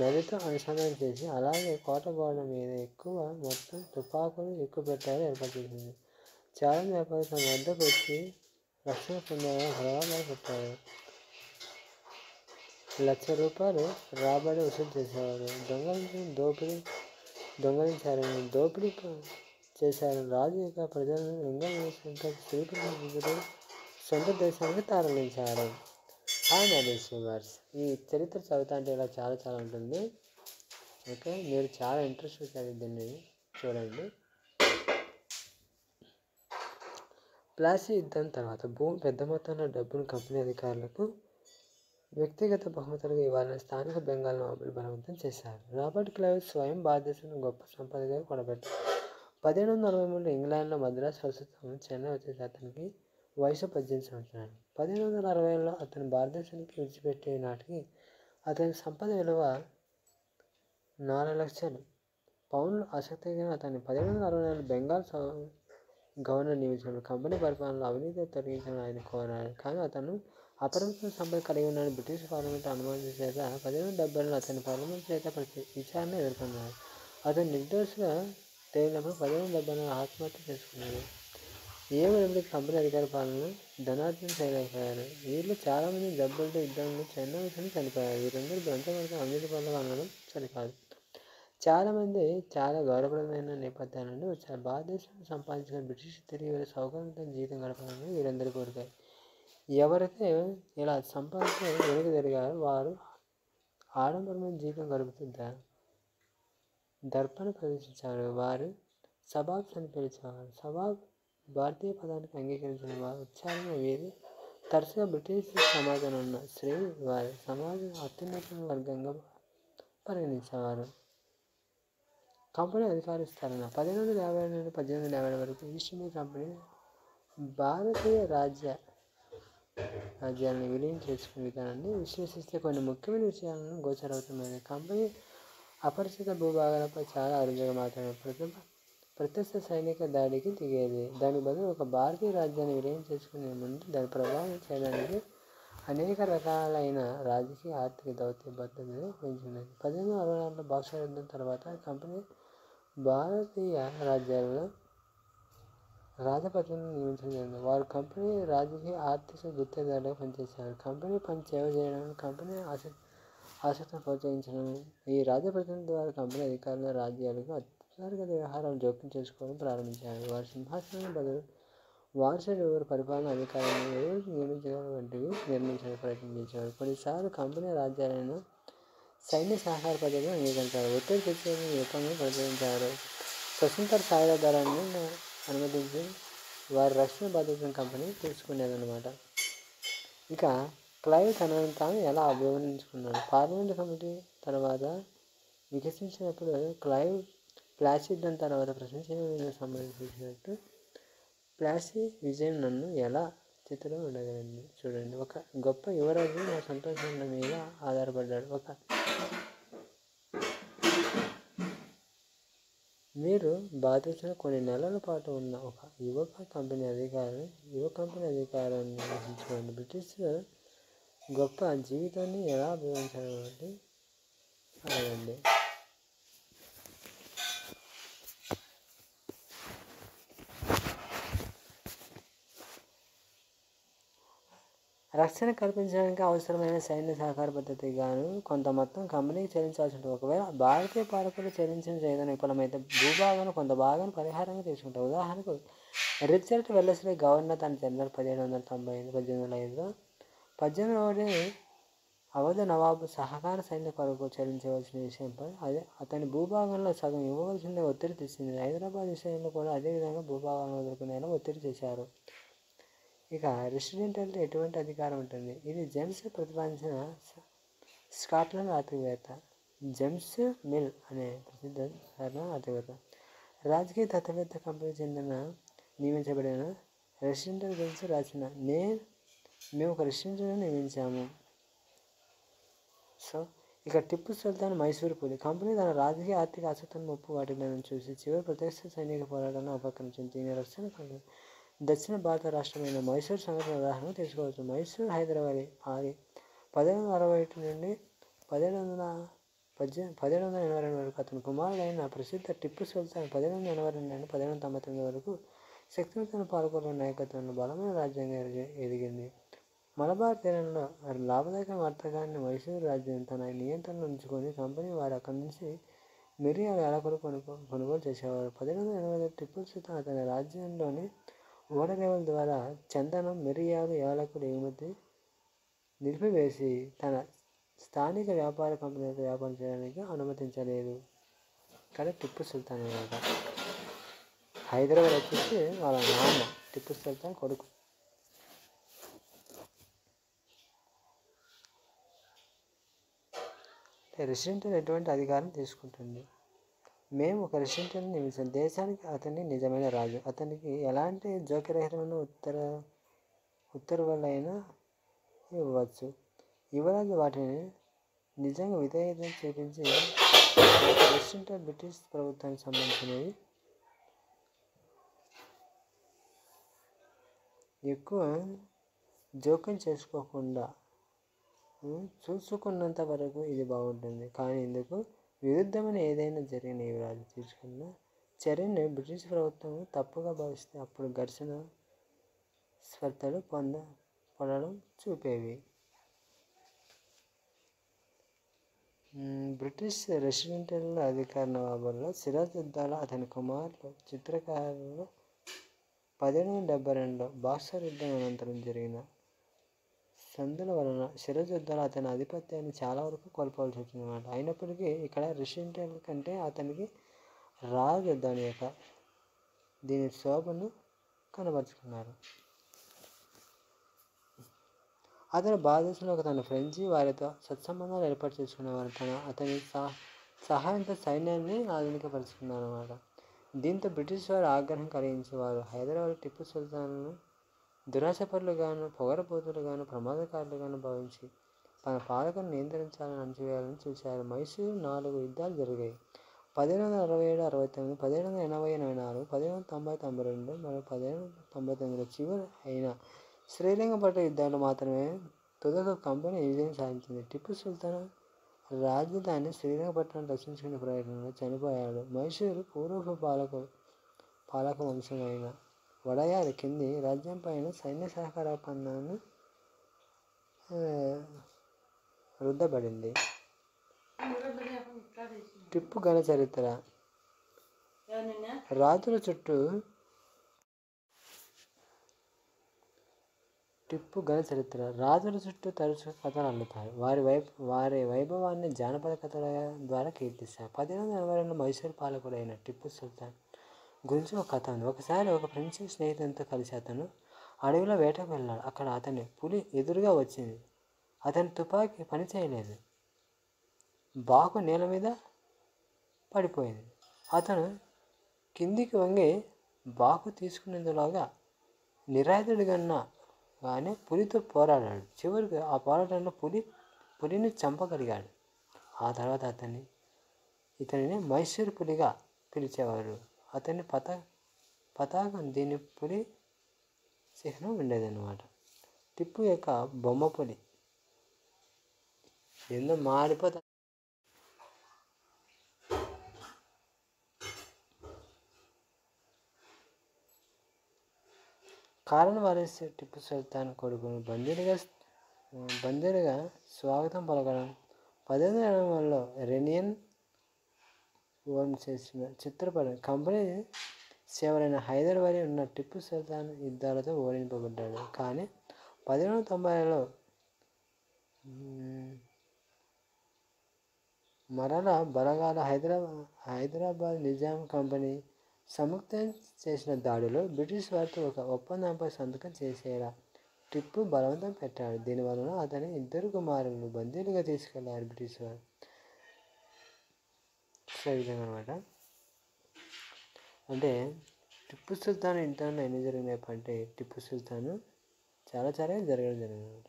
నదితో అనుసంధానం చేసి అలాగే కోట గోడ మీద ఎక్కువ మొత్తం తుపాకులు ఎక్కువ పెట్టారు ఏర్పాటు చేసింది. చాలా వ్యాపారులు తమ వద్దకు వచ్చి రక్షణ పొందాలని హడావిడి పెట్టారు. ₹1,00,000 రాబడి వసూలు చేసేవారు. దొంగలించారని దోపిడీ చేశారు. రాజు యొక్క ప్రజలను లింగ స్త్రీపురుషులు సొంత దేశానికి తరలించారు. వ్యూవర్స్, ఈ చరిత్ర చదువుతా అంటే ఇలా చాలా చాలా ఉంటుంది. ఓకే, మీరు చాలా ఇంట్రెస్ట్ పెట్టారు దీన్ని చూడండి. ప్లాసీ యుద్ధం తర్వాత భూమి పెద్ద మొత్తంలో డబ్బును కంపెనీ అధికారులకు వ్యక్తిగత బహుమతులుగా ఇవ్వాలని స్థానిక బెంగాల్ నవాబులు బలవంతం చేశారు. రాబర్ట్ క్లైవ్ స్వయం భారతదేశంలో గొప్ప సంపదగా కూడబెట్టారు. 1743లో ఇంగ్లాండ్లో మద్రాసు ప్రస్తుతం చెన్నై వచ్చేసి అతనికి వయసు 18 సంవత్సరాలు. 1760లో అతను భారతదేశానికి విడిచిపెట్టే నాటికి అతని సంపద విలువ $4 లక్షలు. ఆసక్తిగా అతన్ని 1764 బెంగాల్ గవర్నర్ నియమించాడు. కంపెనీ పరిపాలనలో అవినీతి తొలగించాలని ఆయన కోరాడు. కానీ అతను అపరిమిత సంపద కలిగి ఉన్నాడని బ్రిటిష్ పార్లమెంట్ అనుమతి చేత 1870లో అతని పార్లమెంట్ చేత విచారణ ఎదుర్కొన్నాడు. అతను నిర్దోషిగా తేలినప్పుడు 1870లో ఆత్మహత్య చేసుకున్నాడు. ఏమైనప్పటికీ కంపెనీ అధికార పాలన ధనార్జన చేయలేకపోయారు. వీళ్ళు చాలామంది జబ్బులతో యుద్ధంలో చైనా విషయంలో చనిపోయారు. వీరందరూ ఎంతవరకు అవినీతి పనులు అనడం సరికాదు. చాలామంది చాలా గౌరవప్రదమైన నేపథ్యాల నుండి వచ్చారు. భారతదేశంలో సంపాదించిన బ్రిటిష్ తిరిగి వీళ్ళ సౌకర్యంతో జీవితం గడపాలని వీరందరూ కోరికారు. ఎవరైతే ఇలా సంపాదించి వెనుక జరిగారో వారు ఆడంబరమైన జీవితం గడుపుతూ దర్పణ ప్రదర్శించారు. వారు సబాబ్స్ అని పిలిచేవారు. సబాబ్ భారతీయ పదానికి అంగీకరించిన వారు ఉచ్చారణ వీరు తరచుగా బ్రిటిష్ సమాజంలో ఉన్న శ్రేణి వారి సమాజం అత్యున్నత వర్గంగా పరిగణించేవారు. కంపెనీ అధికార విస్తరణ 1850 నుండి 1850 వరకు ఈస్ట్ ఇండియా కంపెనీ భారతీయ రాజ్యాలను విలీనం చేసుకునే విధానాన్ని విశ్లేషిస్తే కొన్ని ముఖ్యమైన విషయాలను గోచరవుతున్నది. కంపెనీ అపరిచిత భూభాగాలపై చాలా అరుదుగా మాత్రమే ప్రత్యక్ష సైనిక దాడికి దిగేది. దానికి బదులు ఒక భారతీయ రాజ్యాన్ని విలీనం చేసుకునే ముందు దాని ప్రభావం చేయడానికి అనేక రకాలైన రాజకీయ ఆర్థిక దౌత్య పద్ధతులు పెంచుకున్నది. 1864లో బాక్సర్ యుద్ధం తర్వాత కంపెనీ భారతీయ రాజ్యాలలో రాజపత్రులను నియమించడం జరిగింది. వారు కంపెనీ రాజకీయ ఆర్థిక గుత్తేదారులుగా పనిచేశారు. కంపెనీ పని సేవ చేయడం, కంపెనీ ఆసక్తిని ప్రోత్సహించడం, ఈ రాజప్రతినిధుల ద్వారా కంపెనీ అధికారుల రాజ్యాలకు అంతర్గత వ్యవహారాలు జోక్యం చేసుకోవడం ప్రారంభించారు. వారి సింహాసనం బదులు వారసుడు ఎవరు పరిపాలన అధికారాన్ని ఎవరు నియమించగల వంటివి నిర్మించడానికి ప్రయత్నించారు. కొన్నిసార్లు కంపెనీ రాజ్యాలను సైన్య సహకార పద్ధతిని అంగీకరించారు. ఒత్తిడి తెచ్చేది ఏకంగా ప్రచురించారు. స్వతంత్ర సాయుధ దళాన్ని అనుమతించి వారి రక్షణ బాధ్యతను కంపెనీ తీసుకునేదన్నమాట. ఇక క్లైవ్ తనను తాను ఎలా అభివర్ణించుకున్నాడు. పార్లమెంటు కమిటీ తర్వాత వికసించినప్పుడు క్లైవ్ ప్లాసీ యుద్ధం తర్వాత ప్రశంసనీయమైన సంబంధించినట్టు ప్లాసీ విజయం నన్ను ఎలా స్థితిలో ఉండగలిగింది చూడండి. ఒక గొప్ప యువరాజు నా సంతోషాల మీద ఆధారపడ్డాడు. మీరు బాధ్యతలో కొన్ని నెలల పాటు ఉన్న ఒక యువ కంపెనీ అధికారాన్ని వహించుకోండి. బ్రిటిష్ గొప్ప జీవితాన్ని ఎలా అభివర్ణించాలి అడగండి. రక్షణ కల్పించడానికి అవసరమైన సైన్య సహకార పద్ధతికి గాను కొంత మొత్తం కంపెనీకి చెల్లించాల్సి ఉంటుంది. ఒకవేళ భారతీయ పాలకులు చెల్లించిన చేయదని విఫలమైతే భూభాగాన్ని కొంత భాగాన్ని పరిహారంగా తీసుకుంటారు. ఉదాహరణకు రిచర్డ్ వెల్లస్లీ గవర్నర్ తన జనరల్ 1795లో 1801 అవధ నవాబు సహకార సైన్య కొరకు చెల్లించవలసిన విషయంపై అతని భూభాగంలో సగం ఇవ్వవలసిందే ఒత్తిడి తెచ్చింది. హైదరాబాద్ విషయంలో కూడా అదేవిధంగా భూభాగాలను వదులుకునేలా ఒత్తిడి చేశారు. ఇక రెసిడెంటల్ ఎటువంటి అధికారం ఉంటుంది. ఇది జేమ్స్ ప్రతిపాదించిన స్కాట్లాండ్ ఆర్థికవేత్త జేమ్స్ మిల్ అనే ప్రసిద్ధ ఆర్థికవేత్త. రాజకీయ తత్వవేత్త కంపెనీ చెందిన నియమించబడిన రెసిడెంటల్ గురించి రాసిన మేము ఒక రెసిడెంట్ను నియమించాము. సో ఇక టిప్పు సుల్తాన్ మైసూరు పులి. కంపెనీ తన రాజకీయ ఆర్థిక ఆసక్తిని ముప్పు వాటిలను చూసి చివరి ప్రత్యక్ష సైనిక పోరాటాలను ఉపక్రమించింది. దీని రక్షణ దక్షిణ భారత రాష్ట్రమైన మైసూరు సంఘటన ఉదాహరణ తీసుకోవచ్చు. మైసూరు హైదరాబాద్ 1761 నుండి 1782 వరకు అతని కుమారుడైన ప్రసిద్ధ టిప్పు సుల్తాన్ 1782 నుండి 1799 వరకు శక్తివంతమైన పాలకుల నాయకత్వంలో బలమైన రాజ్యంగా ఎదిగింది. మలబార్ తీరంలో లాభదాయక వర్తకాన్ని మైసూరు రాజ్యం తన నియంత్రణలో ఉంచుకొని కంపెనీ వారు అక్కడి నుంచి మిరియాలు యాలకులు కొనుగోలు చేసేవారు. 1780 టిప్పు సుల్తాన్ అతని రాజ్యంలోని ఓడరేవుల ద్వారా చందనం, మిరియాలు, యాలకులు ఎగుమతి నిలిపివేసి తన స్థానిక వ్యాపార కంపెనీలతో వ్యాపారం చేయడానికి అనుమతించలేదు. ఇక్కడ టిప్పు సుల్తాన్ హైదరాబాద్ వచ్చేసి వాళ్ళ నాన్న టిప్పు సుల్తాన్ కొడుకు. రెసిడెంటల్ ఎటువంటి అధికారం తీసుకుంటుంది. మేము ఒక రెసిడెంట్ని నియమించాం. దేశానికి అతన్ని నిజమైన రాజు. అతనికి ఎలాంటి జోక్యరహితమైన ఉత్తర్వులైనా ఇవ్వచ్చు. యువరాజు వాటిని నిజంగా విధేయత చూపించి రెసిడెంటల్ బ్రిటిష్ ప్రభుత్వానికి సంబంధించినవి ఎక్కువ జోక్యం చేసుకోకుండా చూసుకున్నంత వరకు ఇది బాగుంటుంది. కానీ ఇందుకు విరుద్ధమైన ఏదైనా జరిగిన వివరాలు తీసుకున్న చర్యను బ్రిటిష్ ప్రభుత్వం తప్పుగా భావిస్తే అప్పుడు ఘర్షణ స్పర్ధలు పడడం చూపేవి. బ్రిటిష్ రెసిడెంటల్ అధికార నవాబుల్లో సిరాజుద్దౌలా అతని కుమారులు చిత్రకారులు 1772లో బాక్సర్ యుద్ధం అనంతరం జరిగిన సంధుల వలన సిరాజుద్దౌలా అతని ఆధిపత్యాన్ని చాలా వరకు కోల్పోవాల్సి వచ్చిందన్నమాట. అయినప్పటికీ ఇక్కడ రెసిడెంటల్ కంటే అతనికి రాజధాని యొక్క దీని శోభను కనబరుచుకున్నారు. అతను భారతదేశంలో తన ఫ్రెంచి వారితో సత్సంబంధాలు ఏర్పాటు చేసుకునేవారు. అతని సహాయంతో సైన్యాన్ని ఆధునికపరుచుకున్నారు అన్నమాట. దీంతో బ్రిటిష్ వారు ఆగ్రహం కలిగించేవారు. హైదరాబాద్ టిప్పు సుల్తాన్ను దురాశపరులుగాను, పొగరబోతులుగాను, ప్రమాదకారులుగాను భావించి తన పాలకును నియంత్రించాలని అణచివేయాలని చూశారు. మైసూరు 4 యుద్ధాలు జరిగాయి. 1767-69, 1780-84, 1790-92 మరియు 1799లో చివరి అయిన శ్రీరంగపట్నం యుద్ధాలు మాత్రమే తుదకు కంపెనీ విజయం సాధించింది. టిప్పు సుల్తాన్ రాజధాని శ్రీరంగపట్నం రక్షించుకునే ప్రయత్నంలో చనిపోయాడు. మైసూరు పూర్వపు పాలక వంశమైన వడయార్ కింది రాజ్యం పైన సైన్య సహకార ఒప్పందాన్ని రుద్దబడింది. టిప్పు ఘన చరిత్ర. రాజుల చుట్టూ తరచూ కథలు అల్లుతారు. వారి వైభవాన్ని జానపద కథల ద్వారా కీర్తిస్తారు. 1782లో మైసూరు పాలకుడైన టిప్పు సుల్తాన్ గురించి ఒక కథ ఉంది. ఒకసారి ఒక ఫ్రెంచి స్నేహితునితో కలిసి అతను అడవిలో వేటకు వెళ్ళాడు. అక్కడ అతని పులి ఎదురుగా వచ్చింది. అతని తుపాకీ పనిచేయలేదు. బాకు నేల మీద పడిపోయింది. అతను కిందికి వంగి బాకు తీసుకునేందులోగా నిరాయుధుడిగానే పులితో పోరాడాడు. చివరికి ఆ పోరాటంలో పులిని చంపగలిగాడు. ఆ తర్వాత ఇతనిని మైసూరు పులిగా పిలిచేవారు. అతని పతాకం దీని పులి చిహ్నం ఉండేదన్నమాట. టిప్పు యొక్క బొమ్మ పులి ఎన్నో మాడిపోతా. కారణం వారేసి టిప్పు సుల్తాన్ కొడుకును బందీలుగా స్వాగతం పలకడం 1880లో రెనియన్ ఓన్ చేసిన చిత్రపటం. కంపెనీ సేవలైన హైదర్ వలి ఉన్న టిప్పు సుల్తాన్ యుద్ధాలతో ఓడింపబడ్డాడు. కానీ 1890లో మరలా బలగాల హైదరాబాద్ నిజాం కంపెనీ సంయుక్తం చేసిన దాడిలో బ్రిటిష్ వారితో ఒక ఒప్పందంపై సంతకం చేసేలా టిప్పు బలవంతం పెట్టాడు. దీనివలన అతని 2 కుమారులను బందీలుగా తీసుకెళ్లారు బ్రిటిష్ వారు. సో ఈ విధంగా అనమాట. అంటే టిప్పు సుల్తాన్ యుద్ధంలో ఎన్ని జరిగినాయి అంటే టిప్పు సుల్తాన్ చాలా జరగడం జరిగిందన్నమాట.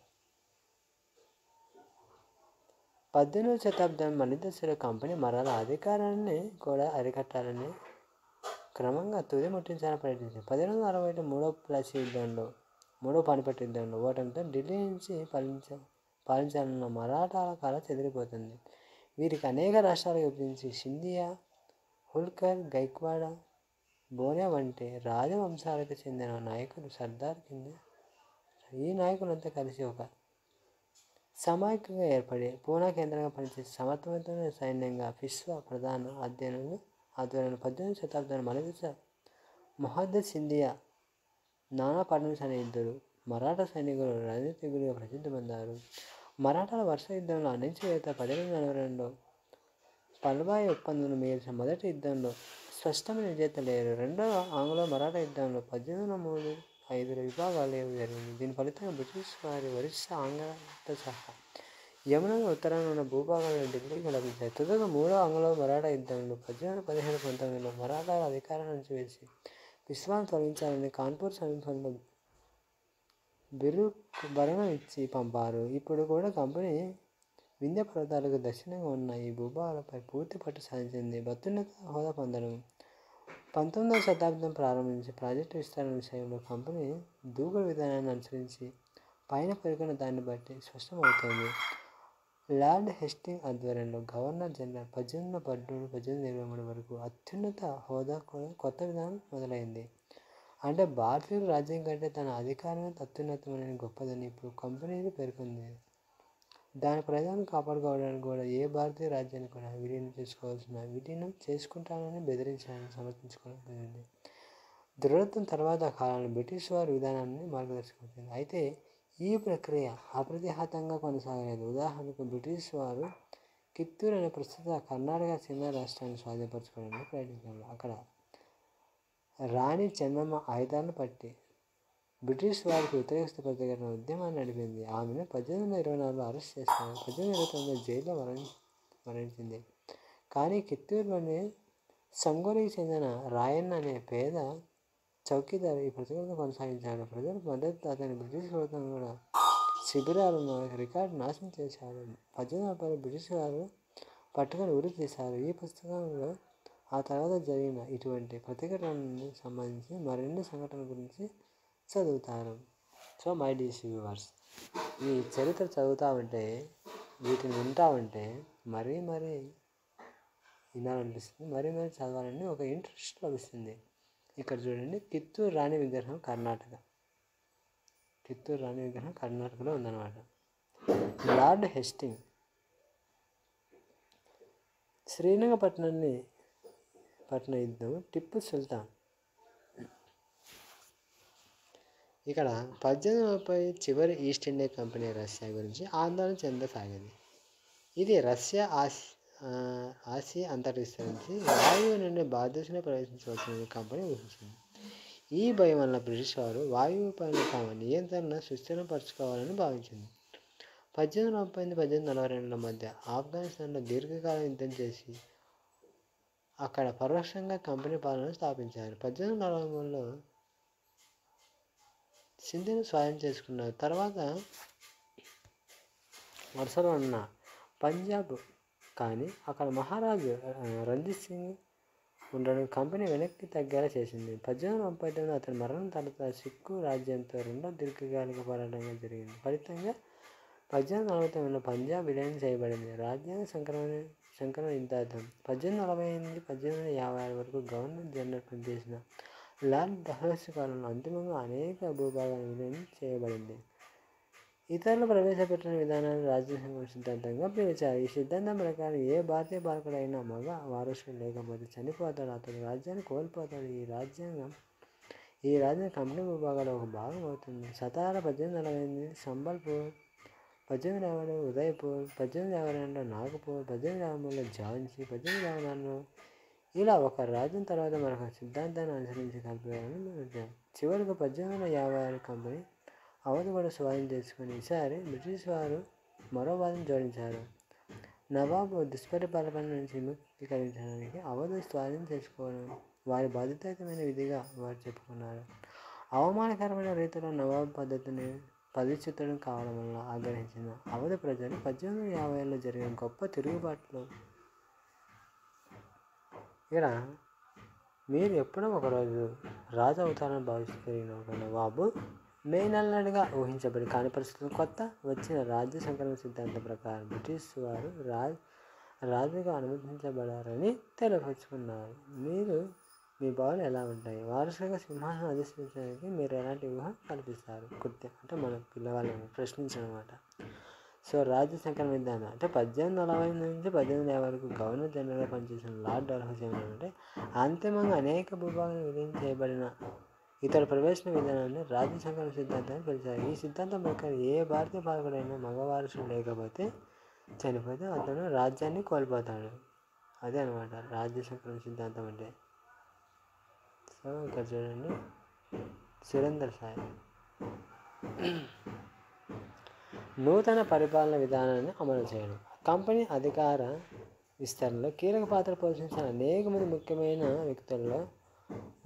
18వ శతాబ్దం మలిదశలో కంపెనీ మరలా అధికారాన్ని కూడా అరికట్టాలని క్రమంగా తుది ముట్టించాలని ప్రయత్నించింది. 1860లో మూడవ పానిపట్టు యుద్ధంలో ఓటమితో ఢిల్లీ నుంచి పాలించాలన్న మరాఠాల కళ చెదిరిపోతుంది. వీరికి అనేక రాష్ట్రాలు విభజించి సింధియా, హోల్కర్, గైక్వాడ, బోనే వంటి రాజవంశాలకు చెందిన నాయకులు సర్దార్ కింద ఈ నాయకులంతా కలిసి ఒక సమాఖ్యగా ఏర్పడి పూనా కేంద్రంగా పనిచేసి సమర్థవంతమైన సైన్యంగా పిష్వా ప్రధాన ఆధ్వర్యంలో 18వ శతాబ్దంలో మలిదశ మొహమ్మద్ సింధియా, నానా ఫడ్నవీస్ అనే 2 మరాఠా సైనికులు రాజనీతిజ్ఞులుగా ప్రసిద్ధి పొందారు. మరాఠాల వరుస యుద్ధంలో అణచివేత 1842లో పల్వాయి ఒప్పందంలో మిగిల్చిన మొదటి యుద్ధంలో స్పష్టమైన విజేత లేరు. రెండవ ఆంగ్లో మరాఠా యుద్ధంలో 1803 5 విభాగాలు జరిగింది. దీని ఫలితంగా బ్రిటిష్ వారి ఒరిస్సా, ఆంధ్రతో సహా యమునకు ఉత్తరాన ఉన్న భూభాగాలను ఢిల్లీకి లభించాయి. తుదకు 3వ ఆంగ్లో మరాఠా యుద్ధంలో 1815-19లో మరాఠాల అధికారం నుంచి వేసి పిష్వాను తొలగించాలని కాన్పూర్ సమీపంలో బిరుకు భరణం ఇచ్చి పంపారు. ఇప్పుడు కూడా కంపెనీ వింధ్య పర్వతాలకు దక్షిణంగా ఉన్న ఈ భూభాగాలపై పూర్తి పట్టు సాధించింది. అత్యున్నత హోదా పొందడం 19వ శతాబ్దం ప్రారంభించి ప్రాజెక్టు విస్తరణ విషయంలో కంపెనీ దూకుడు విధానాన్ని అనుసరించి పైన పేర్కొన్న దాన్ని బట్టి స్పష్టమవుతోంది. లార్డ్ హేస్టింగ్స్ ఆధ్వర్యంలో గవర్నర్ జనరల్ 1813-1823 వరకు అత్యున్నత హోదా కూడా కొత్త విధానం మొదలైంది. అంటే భారతీయుల రాజ్యం కంటే తన అధికారమే అత్యున్నతమైన గొప్పదని ఇప్పుడు కంపెనీలు పేర్కొంది. దాని ప్రజలను కాపాడుకోవడానికి కూడా ఏ భారతీయ రాజ్యాన్ని కూడా విలీనం చేసుకుంటానని బెదిరించాలని సమర్థించుకోవడం దృఢత్వం తర్వాత కాలంలో బ్రిటిష్ వారి విధానాన్ని మార్గదర్శకం. అయితే ఈ ప్రక్రియ అప్రతిహతంగా కొనసాగలేదు. ఉదాహరణకు బ్రిటిష్ వారు కిత్తూరు అనే ప్రస్తుత కర్ణాటక చెందిన రాష్ట్రాన్ని స్వాధీనపరచుకోవడానికి ప్రయత్నించారు. అక్కడ రాణి చెన్నమ్మ ఆయుధాలను పట్టి బ్రిటిష్ వారికి వ్యతిరేకిస్తూ ప్రతిఘటన ఉద్యమాన్ని నడిపింది. ఆమెను 1824లో అరెస్ట్ చేశారు. 1829లో జైల్లో మరణించింది. కానీ కిత్తూరులోని సంగోలికి చెందిన రాయన్న అనే పేద చౌకీదారు ఈ ప్రతిఘటన కొనసాగించాడు. ప్రజల మద్దతు అతని బ్రిటిష్ ప్రభుత్వం కూడా శిబిరాలను రికార్డు నాశనం చేశారు. 1830లో బ్రిటిష్ వారు పట్టుకొని ఉరి తీశారు. ఈ పుస్తకంలో ఆ తర్వాత జరిగిన ఇటువంటి ప్రతిఘటనలకు సంబంధించి మరిన్ని సంఘటనల గురించి చదువుతారు. సో మై డియర్ వ్యూవర్స్, ఈ చరిత్ర చదువుతూ ఉంటే వీటిని వింటూ ఉంటే మరీ వినాలనిపిస్తుంది, మరీ చదవాలని ఒక ఇంట్రెస్ట్ లభిస్తుంది. ఇక్కడ చూడండి, కిత్తూరు రాణి విగ్రహం కర్ణాటకలో ఉందన్నమాట. లార్డ్ హేస్టింగ్స్ శ్రీరంగపట్నం యుద్ధం, టిప్పు సుల్తాన్. ఇక్కడ 1830 చివరి ఈస్ట్ ఇండియా కంపెనీ రష్యా గురించి ఆందోళన చెందసాగింది. ఇది రష్యా ఆసియా అంతటా విస్తరించి వాయువు నుండి భారతదేశంలో ప్రవేశించవలసిన కంపెనీ ఊహించింది. ఈ భయం వలన బ్రిటిష్ వారు వాయువు పైన తమ నియంత్రణ సుస్థిరపరచుకోవాలని భావించింది. 1838-1842 మధ్య ఆఫ్ఘనిస్తాన్లో దీర్ఘకాలం యుద్ధం చేసి అక్కడ పరోక్షంగా కంపెనీ పాలనను స్థాపించారు. 1843లో సింధును స్వాధీనం చేసుకున్నారు. తర్వాత వరుసలో ఉన్న పంజాబ్ కానీ అక్కడ మహారాజు రంజిత్ సింగ్ ఉండడం కంపెనీ వెనక్కి తగ్గేలా చేసింది. 1839 అతని మరణం తర్వాత సిక్కు రాజ్యంతో రెండో దీర్ఘకాలిక పోరాటంగా జరిగింది. ఫలితంగా 1849లో పంజాబ్ విలీనం చేయబడింది. రాజ్యాంగ సంకలన యుద్ధాంతం 1848-1856 వరకు గవర్నర్ జనరల్ పనిచేసిన లార్డ్ డల్హౌసీ కాలంలో అంతిమంగా అనేక భూభాగాలు విలీనం చేయబడింది. ఇతరులు ప్రవేశపెట్టిన విధానాన్ని రాజ్యాంగ సిద్ధాంతంగా పిలిచారు. ఈ సిద్ధాంతం ప్రకారం ఏ భారతీయ పాలకుడైనా మగ వారసుడు లేకపోతే చనిపోతాడు, అతడు రాజ్యాన్ని కోల్పోతాడు. ఈ రాజ్యం కంపెనీ భూభాగాలు ఒక భాగం అవుతుంది. సతారా 1848, సంబల్పూర్ 1850, ఉదయపూర్ 1852, నాగపూర్ 1853లో ఝాన్సీ 1854లో ఇలా ఒక రాజ్యం తర్వాత మరొక సిద్ధాంతాన్ని అనుసరించి కలిపేయాలని నిర్ణయించారు. చివరకు 1856 కంపెనీ అవధి కూడా స్వాధీనం చేసుకుని ఈసారి బ్రిటిష్ వారు మరో వాదన జోడించారు. నవాబు దుష్పరిపాలన నుంచి విముక్తీకరించడానికి అవధి స్వాధీనం చేసుకోవడం వారి బాధ్యతాయుతమైన విధిగా వారు చెప్పుకున్నారు. అవమానకరమైన రీతిలో నవాబు పదచ్యుతుడు కావడం వల్ల ఆగ్రహించిన అవధి ప్రజలు 1850లో జరిగిన గొప్ప తిరుగుబాటులో ఇక్కడ మీరు ఎప్పుడో ఒకరోజు రాజు అవుతారని భావిస్తూ తిరిగిన ఒక నవాబు మేనల్లుడిగా ఊహించబడి కాని పరిస్థితులు కొత్త వచ్చిన రాజ్య సంకలన సిద్ధాంతం ప్రకారం బ్రిటిష్ వారు రాజుగా అనుమతించబడారని తెలియపరుచుకున్నారు. మీ భావనలు ఎలా ఉంటాయి? వారసుగా సింహాసనం అధిష్ఠించడానికి మీరు ఎలాంటి ఊహ కల్పిస్తారు? అంటే మన పిల్లవాళ్ళని ప్రశ్నించనమాట. సో రాజ్య సంకలన విధానం అంటే 1840 నుంచి 1850 వరకు గవర్నర్ జనరల్గా పనిచేసిన లార్డ్ డల్హౌసీ ఏమంటే అంతిమంగా అనేక భూభాగాలు విలీనం చేయబడిన ఇతర ప్రవేశన విధానాన్ని రాజ్య సంకలన సిద్ధాంతాన్ని పిలిచారు. ఈ సిద్ధాంతం ప్రకారం ఏ భారతీయ పాలకుడైనా మగవారసుడు లేకపోతే చనిపోతే అతను రాజ్యాన్ని కోల్పోతాడు. అదే అనమాట రాజ్య సంకలన సిద్ధాంతం అంటే. సో ఇక్కడ చూడండి, సురేందర్ సాయి నూతన పరిపాలన విధానాన్ని అమలు చేయడం. కంపెనీ అధికార విస్తరణలో కీలక పాత్ర పోషించిన అనేక మంది ముఖ్యమైన వ్యక్తుల్లో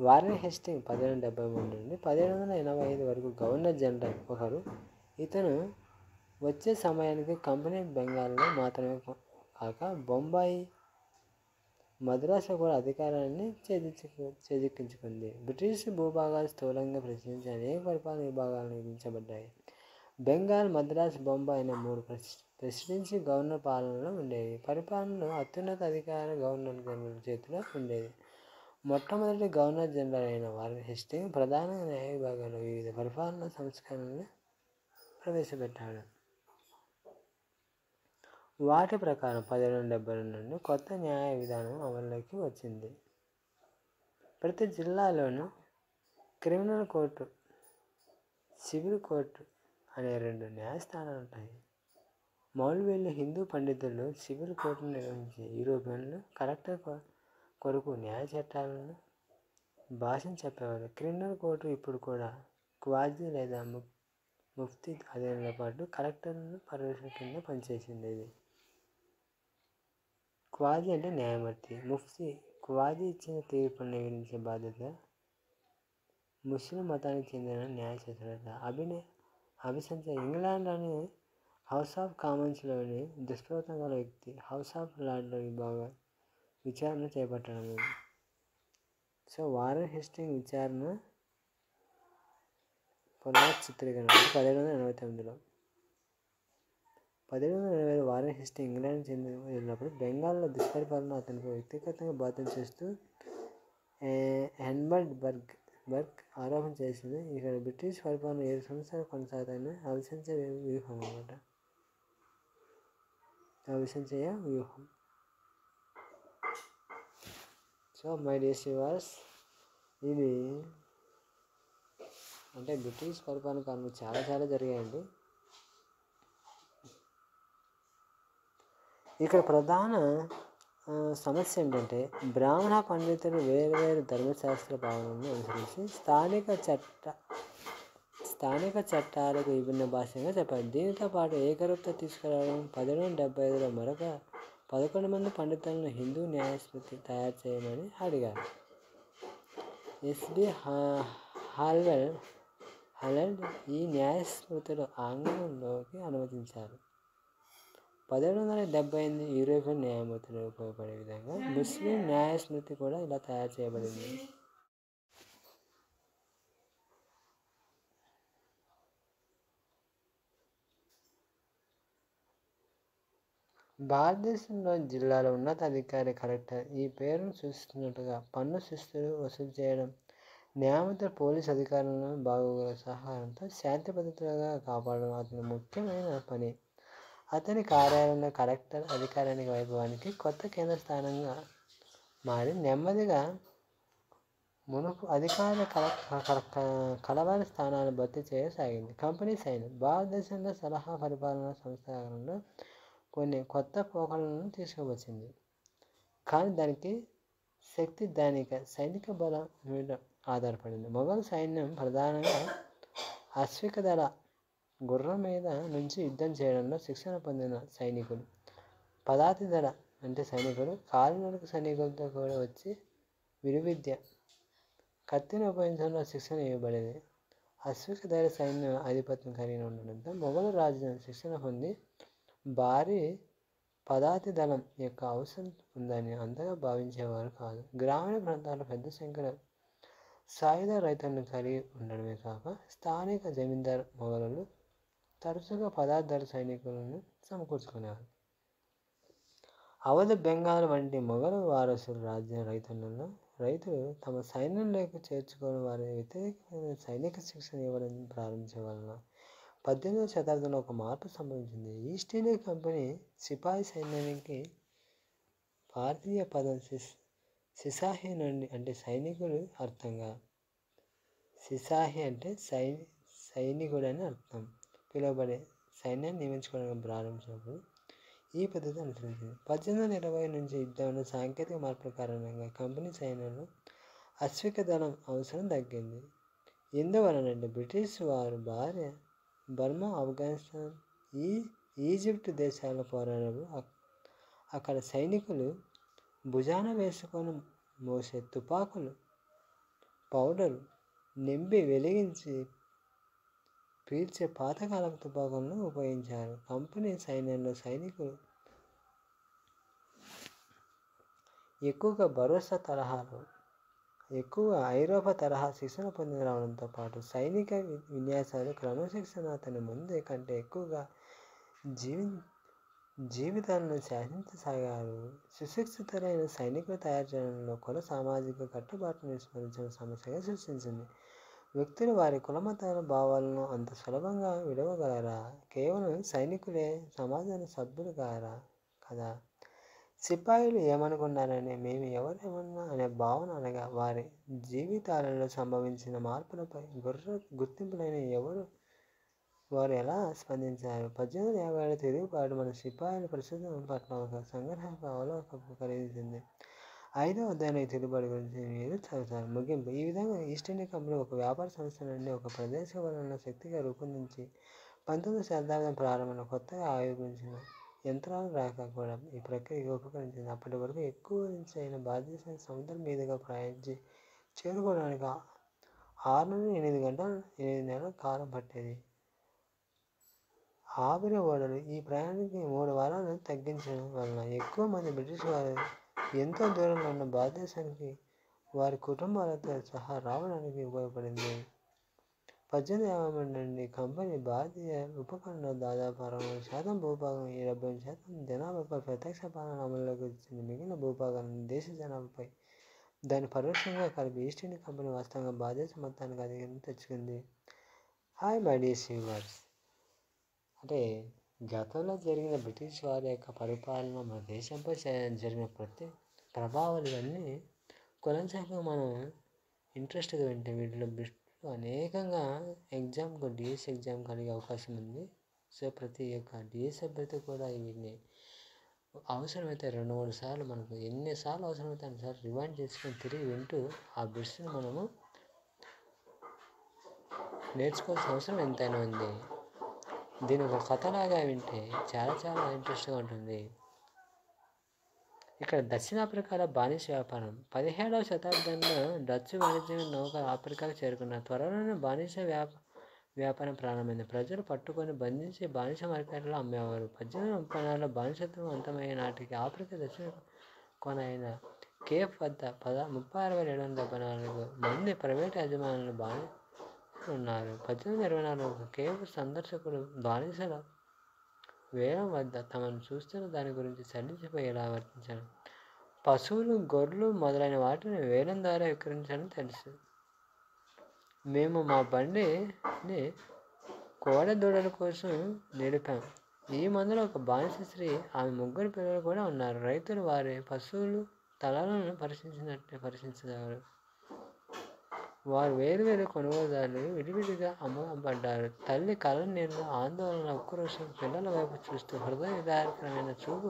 వారెన్ హేస్టింగ్స్ 1773 నుండి 1785 వరకు గవర్నర్ జనరల్ ఒకరు. ఇతను వచ్చే సమయానికి కంపెనీ బెంగాల్లో మాత్రమే కాక బొంబాయి, మద్రాసు కూడా అధికారాన్ని చేజిక్కించుకుంది. బ్రిటిష్ భూభాగాలు స్థూలంగా ప్రశ్నించి అనేక పరిపాలన విభాగాలు నిర్మించబడ్డాయి. బెంగాల్, మద్రాసు, బొంబాయి అనే 3 ప్రెసిడెన్సీ గవర్నర్ పాలనలో ఉండేవి. పరిపాలనలో అత్యున్నత అధికారం గవర్నర్ జనరల్ చేతిలో ఉండేది. మొట్టమొదటి గవర్నర్ జనరల్ అయిన వారన్ హేస్టింగ్స్ ప్రధానంగా న్యాయ విభాగంలో వివిధ పరిపాలనా సంస్కరణలను ప్రవేశపెట్టాడు. వాటి ప్రకారం 1772 నుండి కొత్త న్యాయ విధానం అమల్లోకి వచ్చింది. ప్రతి జిల్లాలోనూ క్రిమినల్ కోర్టు, సివిల్ కోర్టు అనే 2 న్యాయస్థానాలు ఉంటాయి. మౌల్వీలు, హిందూ పండితులు సివిల్ కోర్టును నిర్వహించి యూరోపియన్లు కలెక్టర్ కొరకు న్యాయ చట్టాలను భాషను చెప్పేవారు. క్రిమినల్ కోర్టు ఇప్పుడు కూడా క్వాజీ లేదా ముఫ్తీ అధీనంలో పాటు కలెక్టర్లను పర్యవేక్షణ కింద పనిచేసిండేది. క్వాజీ అంటే న్యాయమూర్తి, ముఫ్తీ క్వాజీ ఇచ్చిన తీర్పులను వివరించే బాధ్యత. ముస్లిం మతానికి చెందిన న్యాయ శాస్త్రవేత్త అభిశంస ఇంగ్లాండ్లోని హౌస్ ఆఫ్ కామన్స్లోని దుష్ప్రవర్తన గల వ్యక్తి హౌస్ ఆఫ్ లార్డ్స్లో విచారణ చేపట్టడం. సో వారన్ హేస్టింగ్స్ విచారణ చిత్రీకరణ 1789లో. 1780 వారన్ హేస్టింగ్స్ ఇంగ్లాండ్ చెందినప్పుడు బెంగాల్లో దుష్పరిపాలన అతనిపై వ్యక్తిగతంగా బాధ్యత చేస్తూ ఎడ్మండ్ బర్గ్ ఆరోపణ చేసింది. ఇక్కడ బ్రిటిష్ పరిపాలన 7 సంవత్సరాలు కొనసాగుతాయని అభిశంసయ వ్యూహం అన్నమాట. అభిశంసయ వ్యూహం. సో మై డియర్ వ్యూవర్స్, ఇది అంటే బ్రిటిష్ పరిపాలన కాలంలో చాలా జరిగాయండి. ఇక్కడ ప్రధాన సమస్య ఏంటంటే బ్రాహ్మణ పండితులు వేరు ధర్మశాస్త్ర భావనను అనుసరించి స్థానిక చట్టాలకు విభిన్న భాషగా చెప్పారు. దీనితో పాటు ఏకరూపత తీసుకురావడం. 1775లో మరొక 11 మంది పండితులను హిందూ న్యాయస్మృతి తయారు చేయమని అడిగారు. ఎస్బి హాలండ్ ఈ న్యాయస్మృతులు ఆంగ్లంలోకి అనువదించారు. 1778 యూరోపియన్ న్యాయమూర్తులు ఉపయోగపడే విధంగా ముస్లిం న్యాయస్మృతి కూడా ఇలా తయారు చేయబడింది. భారతదేశంలోని జిల్లాల ఉన్నతాధికారి కలెక్టర్ ఈ పేరును సూచిస్తున్నట్టుగా పన్ను శిస్తులు వసూలు చేయడం, న్యాయమూర్తులు పోలీసు అధికారులను బాగోగుల సహాయంతో శాంతి భద్రతగా కాపాడడం అతని ముఖ్యమైన పని. అతని కార్యాలయంలో కలెక్టర్ అధికారానికి వైభవానికి కొత్త కేంద్ర స్థానంగా మారి నెమ్మదిగా మునుపు అధికారుల కలవారి స్థానాలను భర్తీ చేయసాగింది. కంపెనీ సైన్యం భారతదేశంలో సలహా పరిపాలనా సంస్థాగరంలో కొన్ని కొత్త పోకడలను తీసుకువచ్చింది. కానీ దానికి శక్తి సైనిక బలం మీద ఆధారపడింది. మొఘల్ సైన్యం ప్రధానంగా అశ్విక దళ గుర్రం మీద నుంచి యుద్ధం చేయడంలో శిక్షణ పొందిన సైనికులు, పదాతి దళ అంటే సైనికులు కాలినడక సైనికులతో కూడా వచ్చి విలువిద్య కత్తిని ఉపయోగించడంలో శిక్షణ ఇవ్వబడేది. అశ్విక దళ సైన్యం ఆధిపత్యం కలిగి ఉండడంతో మొఘలు రాజ్యం శిక్షణ పొంది భారీ పదాతి దళం యొక్క అవసరం ఉందని అంతగా భావించేవారు కాదు. గ్రామీణ ప్రాంతాల్లో పెద్ద సంఖ్యలో సాయుధ రైతులను కలిగి ఉండడమే కాక స్థానిక జమీందారు మొఘలులు తరచుగా పదాతి దళ సైనికులను సమకూర్చుకునేవారు. అవధ్, బెంగాల్ వంటి మొఘలు వారసుల రాజ్య రైతులు తమ సైన్యంలోకి చేర్చుకొని వారి వ్యతిరేకమైన సైనిక శిక్షణ ఇవ్వడం ప్రారంభించే వలన 18వ శతాబ్దంలో ఒక మార్పు సంభవించింది. ఈస్ట్ ఇండియా కంపెనీ సిపాయి సైన్యానికి భారతీయ పదం సిసాహి నుండి అంటే సైనికుడు అర్థంగా సిసాహి అంటే సైనికుడు అని అర్థం పిలువబడే సైన్యాన్ని నియమించుకోవడానికి ప్రారంభించినప్పుడు ఈ పద్ధతి అనుసరించింది. 1820 నుంచి యుద్ధంలో సాంకేతిక మార్పుల కారణంగా కంపెనీ సైన్యంలో అశ్విక దళం అవసరం తగ్గింది. ఎందువలనంటే బ్రిటిష్ వారు బర్మా, ఆఫ్ఘనిస్తాన్, ఈజిప్ట్ దేశాల్లో పోరాడినప్పుడు అక్కడ సైనికులు భుజాన వేసుకొని మోసే తుపాకులు పౌడరు నింపి వెలిగించి పీల్చే పాతకాలపు తుపాకులను ఉపయోగించారు. కంపెనీ సైన్యంలో సైనికులు ఎక్కువగా భరోసా తరహాలో ఎక్కువగా ఐరోపా తరహా శిక్షణ పొంది రావడంతో పాటు సైనిక విన్యాసాలు క్రమశిక్షణ అతని ముందే కంటే ఎక్కువగా జీవితాలను శాసించసాగారు. సుశిక్షితులైన సైనికులు తయారు చేయడంలో కుల సామాజిక కట్టుబాట్లను విస్మరించిన సమస్యగా సృష్టించింది. వ్యక్తులు వారి కులమతాల భావాలను అంత సులభంగా విడవగలరా? కేవలం సైనికులే సమాజానికి సభ్యులు కదా. సిపాయిలు ఏమనుకున్నారని, మేము ఎవరేమన్నా అనే భావన అనగా వారి జీవితాలలో సంభవించిన మార్పులపై గుర్తింపులైన వారు ఎలా స్పందించారు? 1857 తిరుగుబాటు మన సిపాయిల పరిస్థితుల పట్ల ఒక సంగ్రహక అవలోకనం కలిగించింది. 5వ అధ్యాయంలో ఈ తిరుగుబాటు గురించి మీరు చదువుతారు. ముగింపు. ఈ విధంగా ఈస్ట్ ఇండియా కంపెనీ ఒక వ్యాపార సంస్థ నుండి ఒక ప్రదేశ వలన శక్తిగా రూపొందించి 19వ శతాబ్దం ప్రారంభంలో కొత్తగా ఆవిర్భవించిన యంత్రాలు రాక కూడా ఈ ప్రక్రియకు ఉపకరించింది. అప్పటి వరకు ఎక్కువ నుంచి అయిన భారతదేశానికి సముద్రం మీదుగా ప్రయాణించి చేరుకోవడానికి 6 నుండి 8 నెలల కాలం పట్టేది. ఆవిరి ఓడలు ఈ ప్రయాణానికి 3 వారాలు తగ్గించడం వలన ఎక్కువ మంది బ్రిటిష్ వారు ఎంతో దూరంలో ఉన్న భారతదేశానికి వారి కుటుంబాలతో సహా రావడానికి ఉపయోగపడింది. 1853 నుండి కంపెనీ భారతీయ ఉపఖండంలో దాదాపు 63% భూభాగం, 70% జనాభాపై ప్రత్యక్ష పాలన అమలులోకి వచ్చింది. మిగిలిన భూభాగాలను దేశ జనాభాపై దాన్ని పరోక్షంగా కలిపి ఈస్ట్ ఇండియా కంపెనీ వాస్తవంగా భారతదేశం మొత్తానికి అధికారం తెచ్చుకుంది. Hi my dear viewers. అంటే గతంలో జరిగిన బ్రిటిష్ వారి యొక్క పరిపాలన మన దేశంపై జరిగిన ప్రభావాలు ఇవన్నీ కొనసాగా మనం ఇంట్రెస్ట్గా వింటే వీటిలో అనేకంగా డిఎస్ ఎగ్జామ్ కలిగే అవకాశం ఉంది. సో ప్రతి ఒక్క డిఎస్ అభ్యర్థి కూడా వీటిని అవసరమైతే 2-3 సార్లు మనకు ఎన్నిసార్లు అవసరమైతే అన్నిసార్లు రివైండ్ చేసుకొని తిరిగి వింటూ ఆ బిట్స్ని మనము నేర్చుకోవాల్సిన అవసరం ఎంతైనా ఉంది. దీని ఒక కథలాగా వింటే చాలా ఇంట్రెస్ట్గా ఉంటుంది. ఇక్కడ దక్షిణాఫ్రికాలో బానిస వ్యాపారం. 17వ శతాబ్దంలో డచ్ వాణిజ్య నౌక ఆఫ్రికాకు చేరుకున్న త్వరలోనే బానిస వ్యాపారం ప్రారంభమైంది. ప్రజలు పట్టుకొని బంధించి బానిస మార్కెట్లో అమ్మేవారు. 1834లో బానిసత్వం అంతమయ్యే నాటికి ఆఫ్రికా దక్షిణ కొన అయిన కేప్ వద్ద 36,774 మంది ప్రైవేటు యజమానులు బానిసలు ఉన్నారు. 1824 కేప్ సందర్శకులు బానిసల వేలం వద్ద తమను చూస్తున్న దాని గురించి చలించిపోయేలా వర్తించారు. పశువులు, గొర్రెలు మొదలైన వాటిని వేలం ద్వారా విక్రయించాలని తెలుసు. మేము మా బండిని కోడెదూడల కోసం నిలిపాం. ఈ మందులో ఒక బానిస స్త్రీ, ఆమె 3 పిల్లలు కూడా ఉన్నారు. రైతులు వారి పశువులు తలలను పరీక్షించారు. వారు వేరువేరు కొనుగోలుదారులు విడివిడిగా అమ్మబడ్డారు. తల్లి కళ్ళ నీళ్ళు, ఆందోళన, ఉక్రోషం పిల్లల వైపు చూస్తూ హృదయ విదారకరమైన చూపు,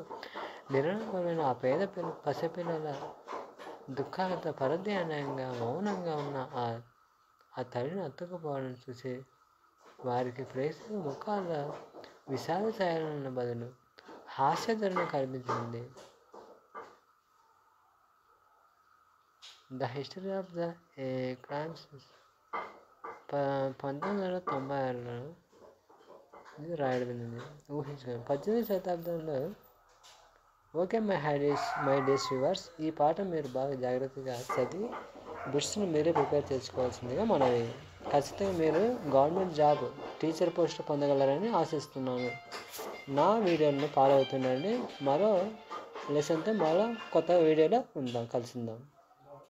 నిరాడంబరమైన ఆ పేద పసిపిల్లల దుఃఖాలతో పరధ్యానంగా మౌనంగా ఉన్న ఆ తల్లిని అత్తుకుపోవడం చూసి వారికి ప్రేక్షక ముఖాల్లో విషాద ఛాయలున్న బదులు హాస్యధరణ కనిపించింది. The history of the crimes 1996లో ఇది రాయబడింది. ఊహించుకోండి. 18వ శతాబ్దంలో. ఓకే మై డేస్ వ్యూవర్స్, ఈ పాఠం మీరు బాగా జాగ్రత్తగా చదివి బిట్స్ను మీరే ప్రిపేర్ చేసుకోవాల్సిందిగా మనవి. ఖచ్చితంగా మీరు గవర్నమెంట్ జాబ్ టీచర్ పోస్ట్ పొందగలరని ఆశిస్తున్నాను. నా వీడియోలను ఫాలో అవుతుండండి. మరో లెసన్తో మరో కొత్త వీడియోలో కలుసుకుందాం.